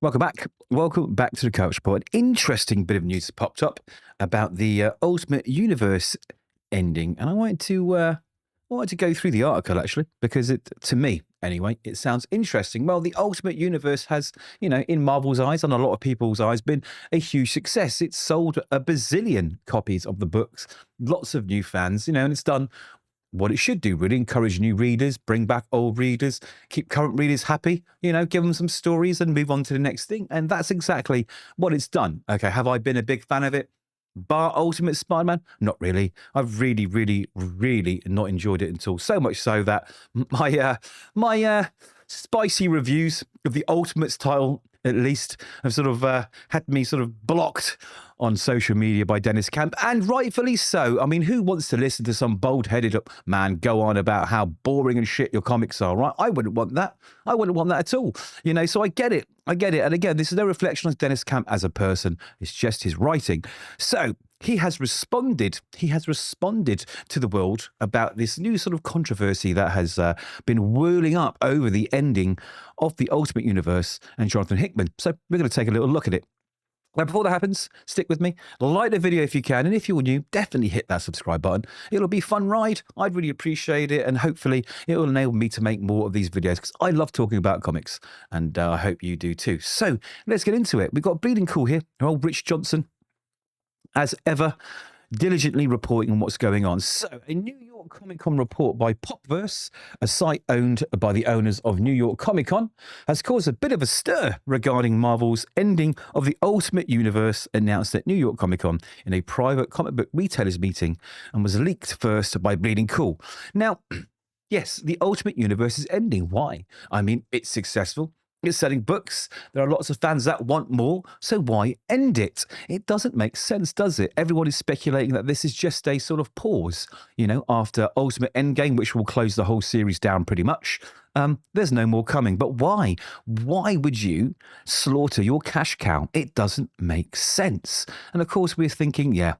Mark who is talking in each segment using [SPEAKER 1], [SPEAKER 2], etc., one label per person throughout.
[SPEAKER 1] Welcome back. Welcome back to the Kovacs Report. An interesting bit of news popped up about the Ultimate Universe ending, and I wanted to go through the article actually because to me anyway, it sounds interesting. Well, the Ultimate Universe has, in Marvel's eyes and a lot of people's eyes, been a huge success. It's sold a bazillion copies of the books, lots of new fans, and it's done what it should do, really encourage new readers, bring back old readers, keep current readers happy, give them some stories and move on to the next thing. And that's exactly what it's done. Okay, have I been a big fan of it? Bar Ultimate Spider-Man? Not really. I've really, really, really not enjoyed it at all. So much so that my spicy reviews of the Ultimates title, at least, have sort of had me sort of blocked on social media by Deniz Camp, and rightfully so. I mean, who wants to listen to some bald-headed man go on about how boring and shit your comics are, right? I wouldn't want that. I wouldn't want that at all. So I get it. I get it. And again, this is no reflection on Deniz Camp as a person. It's just his writing. So he has responded. He has responded to the world about this new sort of controversy that has been whirling up over the ending of the Ultimate Universe and Johnathon Hickman. So we're going to take a little look at it. Now, before that happens, stick with me. Like the video if you can, and if you're new, definitely hit that subscribe button. It'll be a fun ride. I'd really appreciate it, and hopefully it will enable me to make more of these videos because I love talking about comics, and I hope you do too. So let's get into it. We've got Bleeding Cool here, old Rich Johnson, as ever, diligently reporting on what's going on. So, a New York Comic Con report by Popverse, a site owned by the owners of New York Comic Con, has caused a bit of a stir regarding Marvel's ending of the Ultimate Universe, announced at New York Comic Con in a private comic book retailers meeting, and was leaked first by Bleeding Cool. Now, yes, the Ultimate Universe is ending. Why? I mean, it's successful. It's selling books. There are lots of fans that want more. So why end it? It doesn't make sense, does it? Everyone is speculating that this is just a sort of pause, after Ultimate Endgame, which will close the whole series down pretty much. There's no more coming. But why? Why would you slaughter your cash cow? It doesn't make sense. And of course, we're thinking, yeah,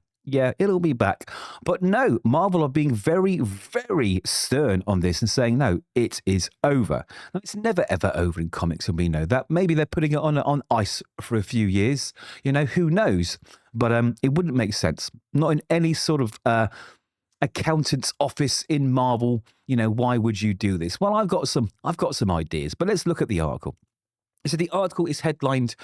[SPEAKER 1] it'll be back. But no, Marvel are being very, very stern on this and saying, no, it is over. Now, it's never, ever over in comics, and we know that. Maybe they're putting it on ice for a few years. Who knows? But it wouldn't make sense. Not in any sort of accountant's office in Marvel. Why would you do this? Well, I've got some ideas, but let's look at the article. So the article is headlined,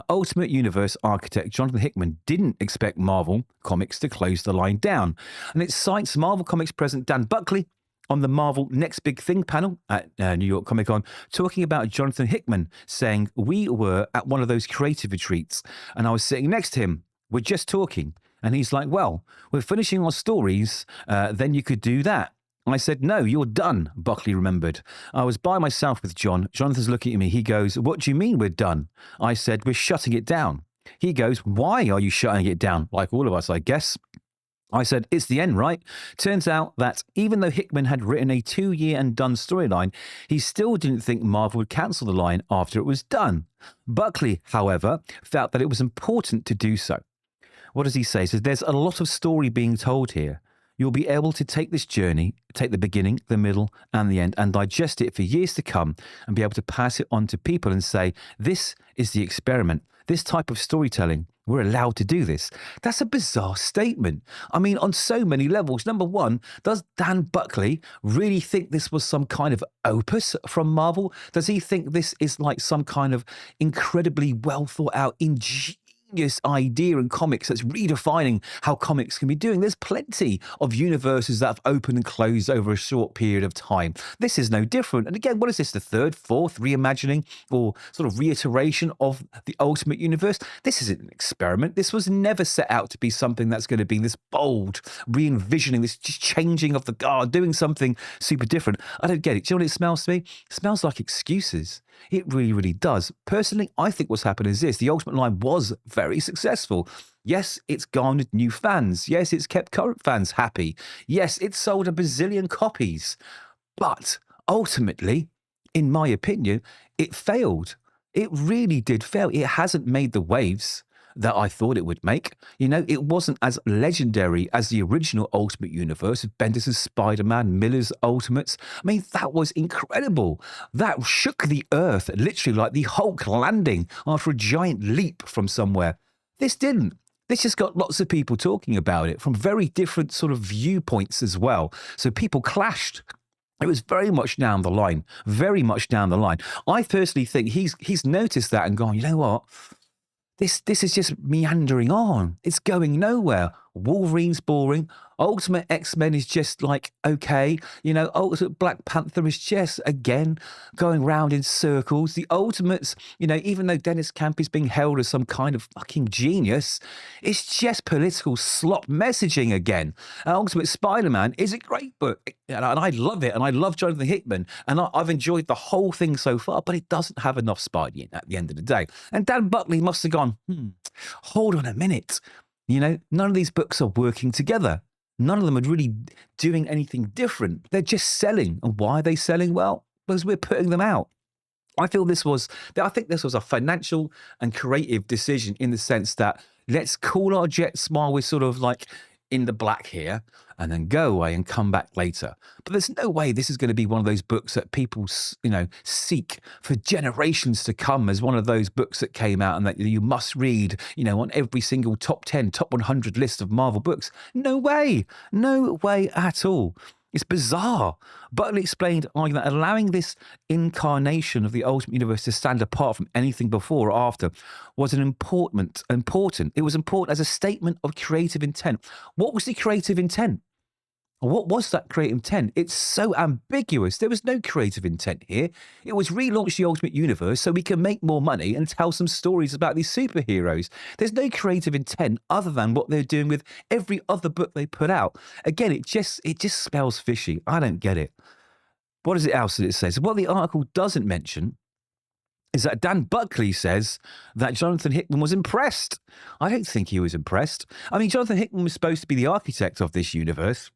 [SPEAKER 1] Ultimate Universe architect Johnathon Hickman didn't expect Marvel Comics to close the line down. And it cites Marvel Comics president Dan Buckley on the Marvel Next Big Thing panel at New York Comic Con, talking about Johnathon Hickman, saying, we were at one of those creative retreats and I was sitting next to him. We're just talking. And he's like, well, we're finishing our stories. Then you could do that. I said, no, you're done, Buckley remembered. I was by myself with John. Jonathan's looking at me. He goes, what do you mean we're done? I said, we're shutting it down. He goes, why are you shutting it down? Like all of us, I guess. I said, it's the end, right? Turns out that even though Hickman had written a 2-year and done storyline, he still didn't think Marvel would cancel the line after it was done. Buckley, however, felt that it was important to do so. What does he say? He says, there's a lot of story being told here. You'll be able to take this journey, take the beginning, the middle, and the end, and digest it for years to come, and be able to pass it on to people and say, this is the experiment, this type of storytelling. We're allowed to do this. That's a bizarre statement. I mean, on so many levels. Number one, does Dan Buckley really think this was some kind of opus from Marvel? Does he think this is like some kind of incredibly well thought out, ingenious idea in comics that's redefining how comics can be doing? There's plenty of universes that have opened and closed over a short period of time. This is no different. And again, what is this, the third, fourth reimagining or sort of reiteration of the Ultimate Universe? This isn't an experiment. This was never set out to be something that's going to be this bold, re-envisioning, this just changing of the guard, doing something super different. I don't get it. Do you know what it smells to me? It smells like excuses. It really, really does. Personally, I think what's happened is this. The Ultimate line was very successful. Yes, it's garnered new fans. Yes, it's kept current fans happy. Yes, it's sold a bazillion copies. But ultimately, in my opinion, it failed. It really did fail. It hasn't made the waves. that I thought it would make. You know, it wasn't as legendary as the original Ultimate Universe of Bendis' Spider-Man, Miller's Ultimates. I mean, that was incredible. That shook the earth, literally like the Hulk landing after a giant leap from somewhere. This didn't. This just got lots of people talking about it from very different sort of viewpoints as well. So people clashed. It was very much down the line, very much down the line. I personally think he's noticed that and gone, you know what? This is just meandering on. It's going nowhere. Wolverine's boring. Ultimate X-Men is just like, okay. You know, Ultimate Black Panther is just, again, going round in circles. The Ultimates, you know, even though Deniz Camp is being held as some kind of fucking genius, it's just political slop messaging again. Ultimate Spider-Man is a great book. And I love it. And I love Johnathon Hickman. And I've enjoyed the whole thing so far, but it doesn't have enough Spidey in at the end of the day. And Dan Buckley must have gone, hold on a minute. You know, none of these books are working together. None of them are really doing anything different. They're just selling. And why are they selling? Well, because we're putting them out. I think this was a financial and creative decision in the sense that let's cool our jets while we're sort of like in the black here and then go away and come back later. But there's no way this is going to be one of those books that people, you know, seek for generations to come as one of those books that came out and that you must read, you know, on every single top 10, top 100 list of Marvel books. No way. No way at all. It's bizarre. Buckley explained, arguing that allowing this incarnation of the Ultimate Universe to stand apart from anything before or after was important. It was important as a statement of creative intent. What was the creative intent? What was that creative intent? It's so ambiguous. There was no creative intent here. It was relaunch the Ultimate Universe so we can make more money and tell some stories about these superheroes. There's no creative intent other than what they're doing with every other book they put out. Again, it just smells fishy. I don't get it. What is it else that it says? What the article doesn't mention is that Dan Buckley says that Johnathon Hickman was impressed. I don't think he was impressed. I mean, Johnathon Hickman was supposed to be the architect of this universe.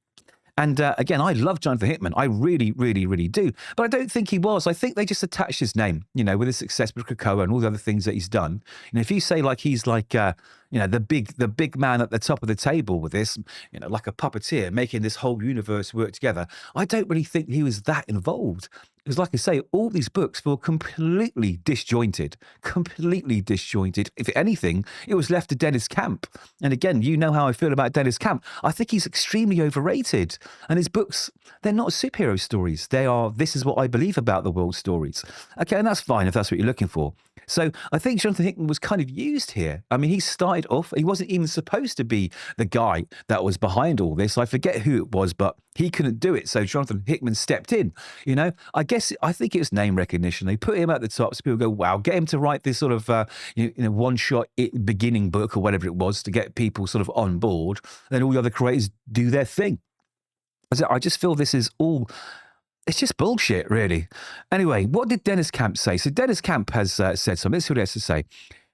[SPEAKER 1] And again, I love Johnathon Hickman. I really, really, really do. But I don't think he was. I think they just attached his name, you know, with his success with Krakoa and all the other things that he's done. You know, if you say like he's like, you know, the big man at the top of the table with this, you know, like a puppeteer making this whole universe work together, I don't really think he was that involved. Because like I say, all these books feel completely disjointed. If anything, it was left to Deniz Camp. And again, you know how I feel about Deniz Camp. I think he's extremely overrated. And his books, they're not superhero stories. They are, this is what I believe about the world stories. Okay, and that's fine if that's what you're looking for. So I think Johnathon Hickman was kind of used here. I mean, he started off, he wasn't even supposed to be the guy that was behind all this. I forget who it was, but he couldn't do it. So Johnathon Hickman stepped in, you know. I think it was name recognition. They put him at the top so people go, wow, get him to write this sort of, you know, one-shot beginning book or whatever it was to get people sort of on board. Then all the other creators do their thing. I just feel this is all... It's just bullshit, really. Anyway, what did Deniz Camp say? So Deniz Camp has said something. This is what he has to say.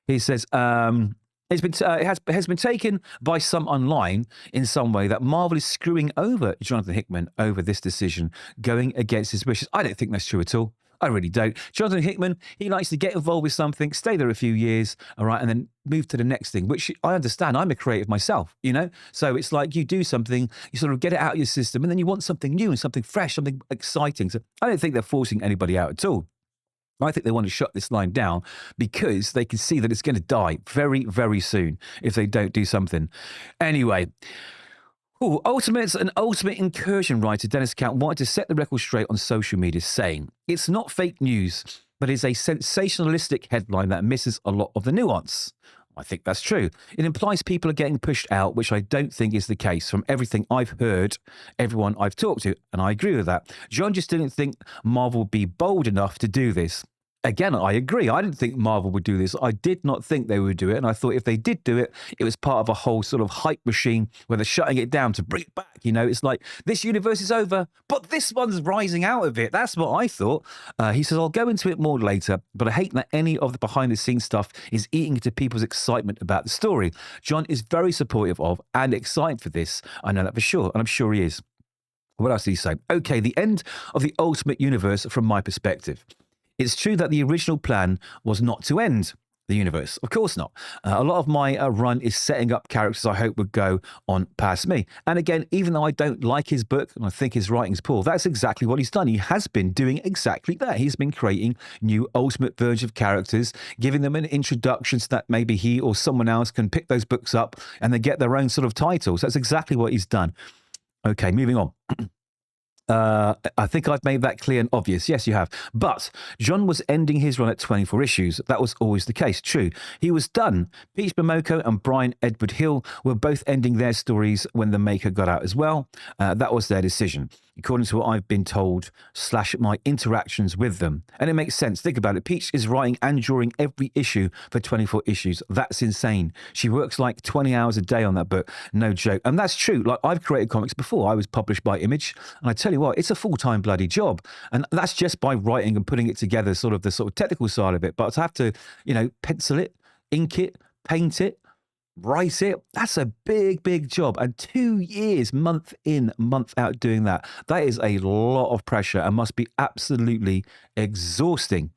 [SPEAKER 1] He says, it has been taken by some online in some way that Marvel is screwing over Johnathon Hickman over this decision, going against his wishes. I don't think that's true at all. I really don't. Johnathon Hickman, he likes to get involved with something, stay there a few years, all right, and then move to the next thing, which I understand. I'm a creative myself, you know? So it's like you do something, you sort of get it out of your system, and then you want something new and something fresh, something exciting. So I don't think they're forcing anybody out at all. I think they want to shut this line down because they can see that it's going to die very, very soon if they don't do something. Anyway... Ultimate Incursion writer Deniz Camp wanted to set the record straight on social media, saying, it's not fake news, but it's a sensationalistic headline that misses a lot of the nuance. I think that's true. It implies people are getting pushed out, which I don't think is the case from everything I've heard, everyone I've talked to, and I agree with that. John just didn't think Marvel would be bold enough to do this. Again, I agree. I didn't think Marvel would do this. I did not think they would do it. And I thought if they did do it, it was part of a whole sort of hype machine where they're shutting it down to bring it back. You know, it's like, this universe is over, but this one's rising out of it. That's what I thought. He says, I'll go into it more later, but I hate that any of the behind-the-scenes stuff is eating into people's excitement about the story. John is very supportive of and excited for this. I know that for sure, and I'm sure he is. What else did he say? Okay, the end of the Ultimate Universe from my perspective. It's true that the original plan was not to end. the universe. Of course not. A lot of my run is setting up characters I hope would go on past me. And again, even though I don't like his book and I think his writing's poor, that's exactly what he's done. He has been doing exactly that. He's been creating new ultimate version of characters, giving them an introduction so that maybe he or someone else can pick those books up and they get their own sort of titles. That's exactly what he's done. Okay, moving on. I think I've made that clear and obvious. Yes, you have. But John was ending his run at 24 issues. That was always the case. True. He was done. Peach Momoko and Brian Edward Hill were both ending their stories when the Maker got out as well. That was their decision, according to what I've been told / my interactions with them. And it makes sense. Think about it. Peach is writing and drawing every issue for 24 issues. That's insane. She works like 20 hours a day on that book. No joke. And that's true. Like, I've created comics before. I was published by Image. And I tell you what, it's a full-time bloody job. And that's just by writing and putting it together, sort of the sort of technical side of it. But to have to, pencil it, ink it, paint it, write it, that's a big job. And 2 years, month in, month out doing that is a lot of pressure and must be absolutely exhausting.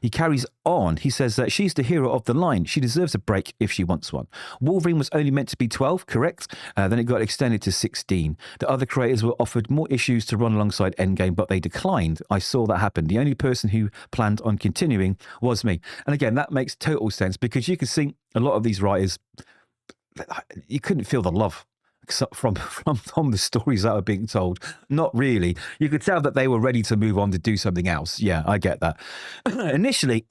[SPEAKER 1] He carries on. He says that she's the hero of the line. She deserves a break if she wants one. Wolverine was only meant to be 12, correct? Then it got extended to 16. The other creators were offered more issues to run alongside Endgame, but they declined. I saw that happen. The only person who planned on continuing was me. And again, that makes total sense because you can see a lot of these writers, you couldn't feel the love from the stories that are being told. Not really. You could tell that they were ready to move on to do something else. Yeah, I get that. Initially,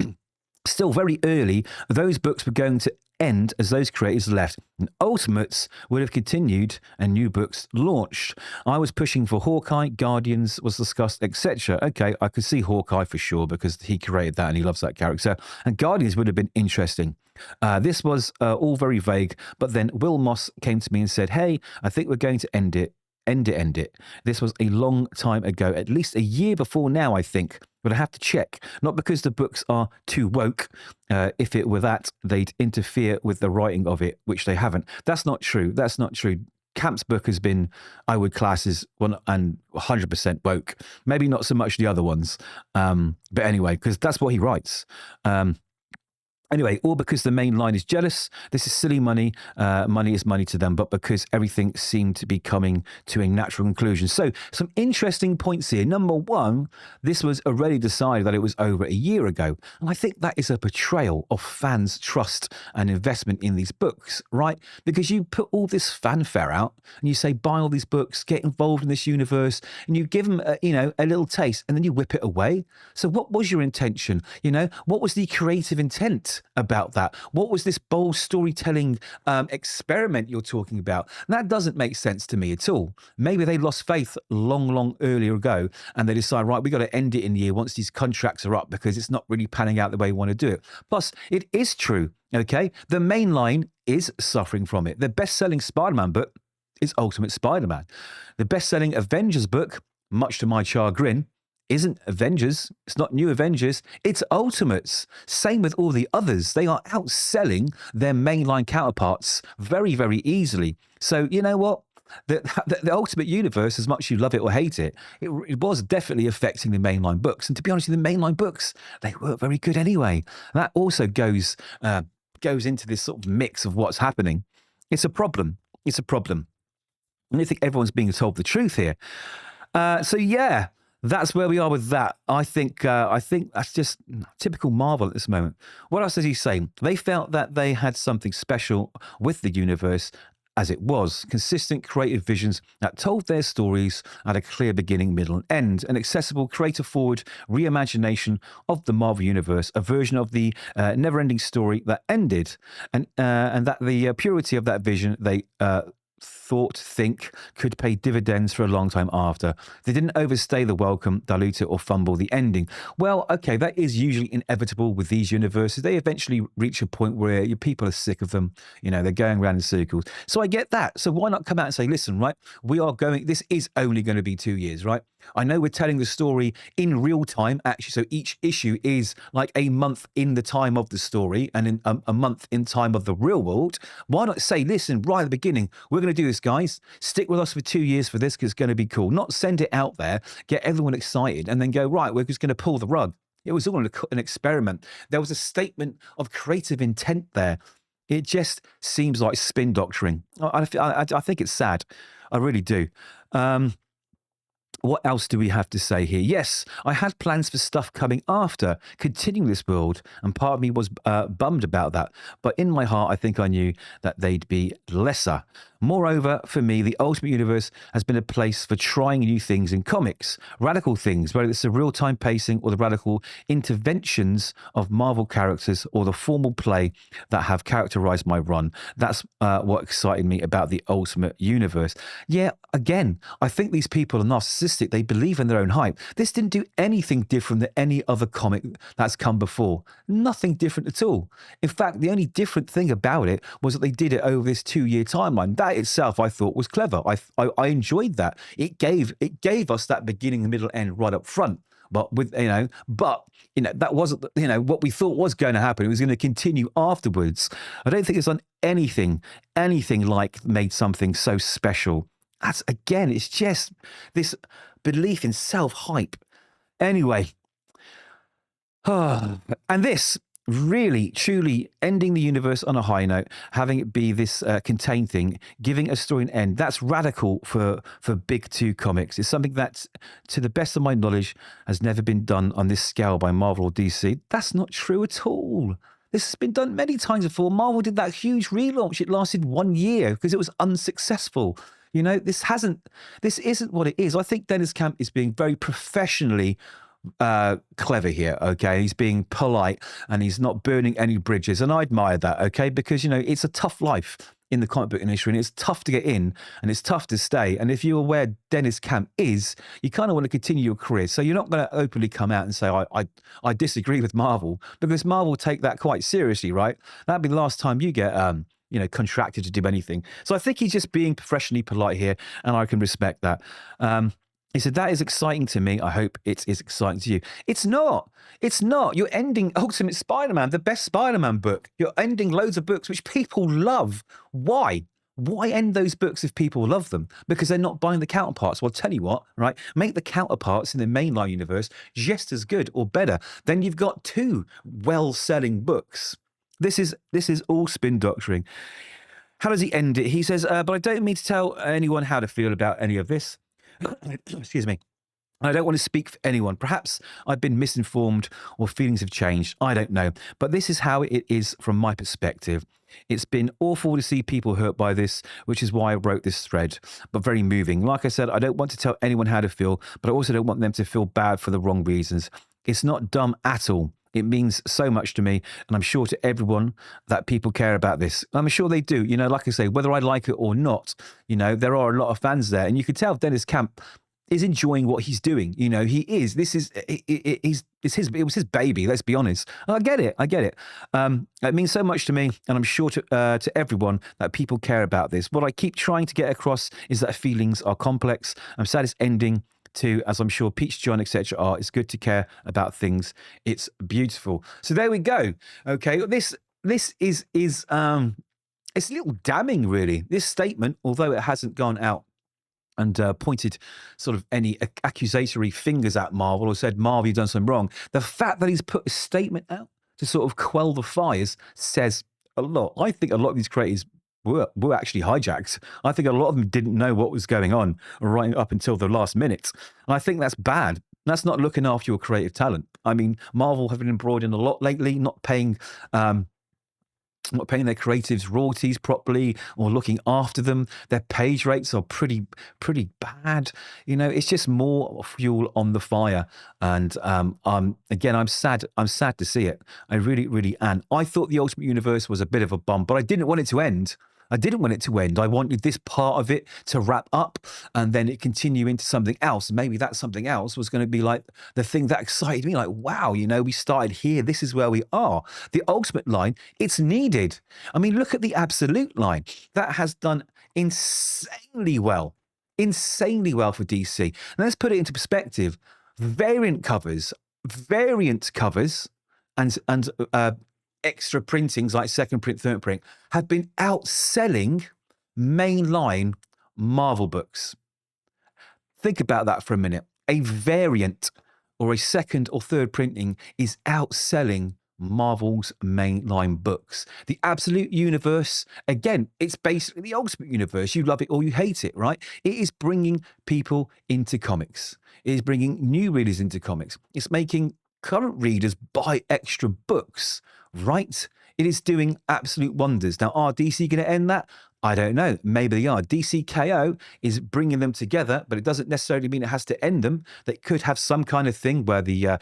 [SPEAKER 1] still very early, those books were going to end as those creators left, and Ultimates would have continued and new books launched. I was pushing for Hawkeye, Guardians was discussed, etc. Okay, I could see Hawkeye for sure because he created that and he loves that character, and Guardians would have been interesting. This was all very vague, but then Will Moss came to me and said, hey, I think we're going to end it. This was a long time ago, at least a year before now, I think. But I have to check. Not because the books are too woke. If it were that, they'd interfere with the writing of it, which they haven't. That's not true. Camp's book has been, I would class as 100% woke. Maybe not so much the other ones. But anyway, because that's what he writes. Anyway, all because the main line is jealous. This is silly money. Money is money to them, but because everything seemed to be coming to a natural conclusion. So some interesting points here. Number one, this was already decided that it was over a year ago. And I think that is a betrayal of fans' trust and investment in these books, right? Because you put all this fanfare out and you say, buy all these books, get involved in this universe, and you give them, a little taste and then you whip it away. So what was your intention? What was the creative intent about that? What was this bold storytelling experiment you're talking about? That doesn't make sense to me at all. Maybe they lost faith long earlier ago and they decide, right, we got to end it in the year once these contracts are up because it's not really panning out the way we want to do it. Plus, it is true, okay? The main line is suffering from it. The best-selling Spider-Man book is Ultimate Spider-Man. The best-selling Avengers book, much to my chagrin, isn't Avengers. It's not New Avengers. It's Ultimates. Same with all the others. They are outselling their mainline counterparts very, very easily. So you know what? The Ultimate Universe, as much as you love it or hate it, it was definitely affecting the mainline books. And to be honest, the mainline books, they weren't very good anyway. That also goes into this sort of mix of what's happening. It's a problem. And I think everyone's being told the truth here. So yeah. That's where we are with that. I think that's just typical Marvel at this moment. What else does he say? They felt that they had something special with the universe as it was. Consistent creative visions that told their stories at a clear beginning, middle, and end. An accessible, creator-forward reimagination of the Marvel Universe, a version of the never-ending story that ended. And that the purity of that vision they think could pay dividends for a long time after. They didn't overstay the welcome, dilute it, or fumble the ending. Well, okay, that is usually inevitable with these universes. They eventually reach a point where your people are sick of them. They're going around in circles. So I get that. So why not come out and say, listen, right, this is only going to be 2 years, right? I know we're telling the story in real time, actually. So each issue is like a month in the time of the story and in a month in time of the real world. Why not say, listen, right at the beginning, we're going to do this, guys. Stick with us for 2 years for this because it's going to be cool. Not send it out there, get everyone excited, and then go, right, we're just going to pull the rug. It was all an experiment. There was a statement of creative intent there. It just seems like spin doctoring. I think it's sad. I really do. Um, what else do we have to say here? Yes, I had plans for stuff coming after, continuing this world, and part of me was bummed about that. But in my heart, I think I knew that they'd be lesser. Moreover, for me, the Ultimate Universe has been a place for trying new things in comics, radical things, whether it's the real-time pacing or the radical interventions of Marvel characters or the formal play that have characterized my run. That's what excited me about the Ultimate Universe. Yeah, again, I think these people are narcissistic. They believe in their own hype. This didn't do anything different than any other comic that's come before. Nothing different at all. In fact, the only different thing about it was that they did it over this 2-year timeline. That itself, I thought, was clever. I enjoyed that. It gave us that beginning, middle, end right up front. But that wasn't what we thought was going to happen. It was going to continue afterwards. I don't think it's done anything like made something so special. That's, again, it's just this belief in self-hype. Anyway, and this really, truly ending the universe on a high note, having it be this contained thing, giving a story an end, that's radical for Big Two comics. It's something that, to the best of my knowledge, has never been done on this scale by Marvel or DC. That's not true at all. This has been done many times before. Marvel did that huge relaunch. It lasted 1 year because it was unsuccessful. This isn't what it is. I think Deniz Camp is being very professionally clever here, okay? He's being polite and he's not burning any bridges, and I admire that, okay? Because it's a tough life in the comic book industry, and it's tough to get in and it's tough to stay. And if you're where Deniz Camp is, you kind of want to continue your career. So you're not going to openly come out and say I disagree with Marvel, because Marvel take that quite seriously, right? That'd be the last time you get contracted to do anything. So I think he's just being professionally polite here, and I can respect that. He said, that is exciting to me. I hope it is exciting to you. It's not. It's not. You're ending Ultimate Spider-Man, the best Spider-Man book. You're ending loads of books which people love. Why? Why end those books if people love them? Because they're not buying the counterparts. Well, I'll tell you what, right? Make the counterparts in the mainline universe just as good or better. Then you've got 2 well-selling books. This is all spin doctoring. How does he end it? He says, but I don't mean to tell anyone how to feel about any of this. Excuse me. I don't want to speak for anyone. Perhaps I've been misinformed or feelings have changed. I don't know. But this is how it is from my perspective. It's been awful to see people hurt by this, which is why I wrote this thread, but very moving. Like I said, I don't want to tell anyone how to feel, but I also don't want them to feel bad for the wrong reasons. It's not dumb at all. It means so much to me, and I'm sure to everyone that people care about this. I'm sure they do. Like I say, whether I like it or not, there are a lot of fans there, and you could tell Deniz Camp is enjoying what he's doing. He is. It was his baby. Let's be honest. I get it. It means so much to me, and I'm sure to everyone that people care about this. What I keep trying to get across is that feelings are complex. I'm sad it's ending. Too, as I'm sure Peach, John, etc. are. It's good to care about things. It's beautiful. So there we go. Okay, this is it's a little damning, really. This statement, although it hasn't gone out and pointed sort of any accusatory fingers at Marvel or said, Marvel, you've done something wrong. The fact that he's put a statement out to sort of quell the fires says a lot. I think a lot of these creators were actually hijacked. I think a lot of them didn't know what was going on right up until the last minute. And I think that's bad. That's not looking after your creative talent. I mean, Marvel have been embroiled in a lot lately, not paying their creatives royalties properly or looking after them. Their page rates are pretty bad. It's just more fuel on the fire. And again, I'm sad to see it. I really, really am. I thought the Ultimate Universe was a bit of a bump, but I didn't want it to end. I wanted this part of it to wrap up and then it continue into something else. Maybe that something else was going to be like the thing that excited me. Like, wow, we started here. This is where we are. The Ultimate line, it's needed. I mean, look at the Absolute line. That has done insanely well for DC. And let's put it into perspective. Variant covers and extra printings like second print, third print have been outselling mainline Marvel books. Think about that for a minute. A variant or a second or third printing is outselling Marvel's mainline books. The Absolute Universe, again, it's basically the Ultimate Universe. You love it or you hate it, right? It is bringing people into comics. It is bringing new readers into comics. It's making current readers buy extra books, right? It is doing absolute wonders. Now, are DC going to end that? I don't know. Maybe they are. DCKO is bringing them together, but it doesn't necessarily mean it has to end them. They could have some kind of thing where the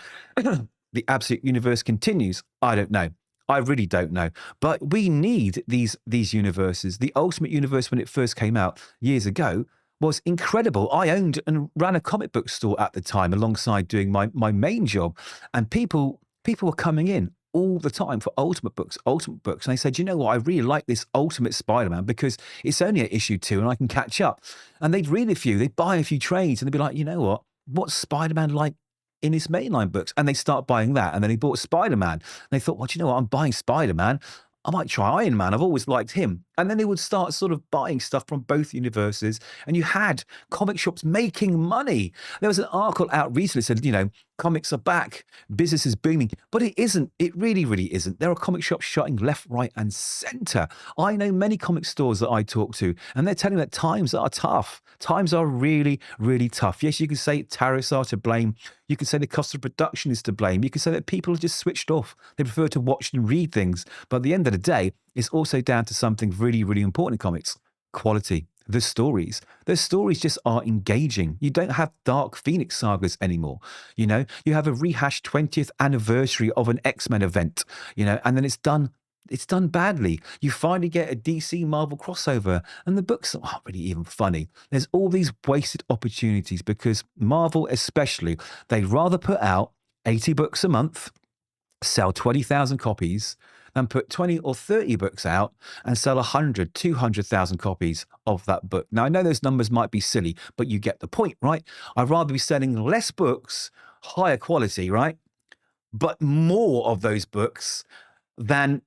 [SPEAKER 1] the Absolute Universe continues. I don't know. I really don't know. But we need these universes. The Ultimate Universe, when it first came out years ago, was incredible. I owned and ran a comic book store at the time alongside doing my main job. And people were coming in all the time for Ultimate books. And they said, you know what, I really like this Ultimate Spider-Man because it's only at issue 2 and I can catch up. And they'd read a few, they'd buy a few trades and they'd be like, you know what, what's Spider-Man like in his mainline books? And they start buying that. And then he bought Spider-Man. And they thought, well, do you know what, I'm buying Spider-Man. I might try Iron Man. I've always liked him. And then they would start sort of buying stuff from both universes. And you had comic shops making money. There was an article out recently that said, you know, comics are back, business is booming. But it isn't. It really, really isn't. There are comic shops shutting left, right, and center. I know many comic stores that I talk to, and they're telling me that times are tough. Times are really, really tough. Yes, you can say tariffs are to blame. You can say the cost of production is to blame. You can say that people are just switched off. They prefer to watch and read things. But at the end of the day, it's also down to something really, really important in comics: quality. The stories. The stories just are engaging. You don't have Dark Phoenix sagas anymore. You know, you have a rehashed 20th anniversary of an X-Men event, you know, and then it's done badly. You finally get a DC Marvel crossover and the books aren't really even funny. There's all these wasted opportunities because Marvel especially, they'd rather put out 80 books a month, sell 20,000 copies, and put 20 or 30 books out and sell 100, 200,000 copies of that book. Now, I know those numbers might be silly, but you get the point, right? I'd rather be selling less books, higher quality, right? But more of those books than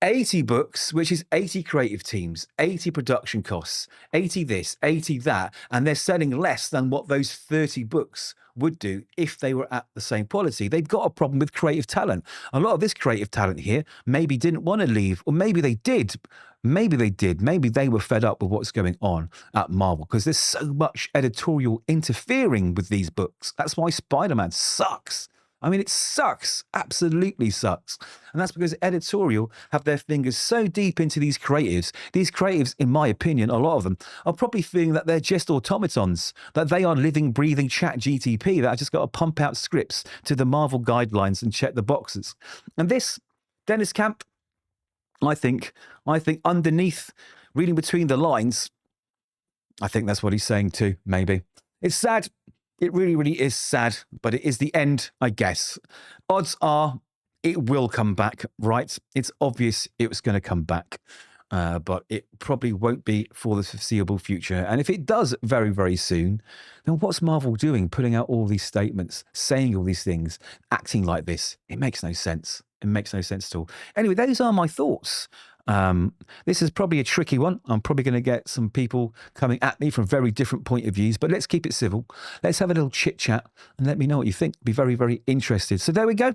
[SPEAKER 1] 80 books, which is 80 creative teams, 80 production costs, 80 this, 80 that, and they're selling less than what those 30 books would do if they were at the same quality. They've got a problem with creative talent. A lot of this creative talent here maybe didn't want to leave, or maybe they did. Maybe they did. Maybe they were fed up with what's going on at Marvel because there's so much editorial interfering with these books. That's why Spider-Man sucks. I mean, it sucks, absolutely sucks. And that's because editorial have their fingers so deep into these creatives. These creatives, in my opinion, a lot of them are probably feeling that they're just automatons, that they are living, breathing chat GTP, that I just got to pump out scripts to the Marvel guidelines and check the boxes. And this, Deniz Camp, I think underneath, reading between the lines, I think that's what he's saying too, maybe. It's sad. It really, really is sad, but it is the end, I guess. Odds are it will come back, right? It's obvious it was going to come back, but it probably won't be for the foreseeable future. And if it does very, very soon, then what's Marvel doing, putting out all these statements, saying all these things, acting like this? It makes no sense. It makes no sense at all. Anyway, those are my thoughts. This is probably a tricky one. I'm probably going to get some people coming at me from very different point of views, but let's keep it civil. Let's have a little chit chat and let me know what you think. Be very, very interested. So there we go.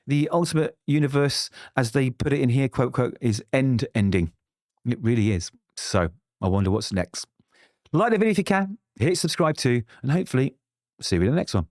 [SPEAKER 1] The Ultimate Universe, as they put it in here, quote, quote, is ending. It really is. So I wonder what's next. Like the video if you can, hit subscribe too, and hopefully see you in the next one.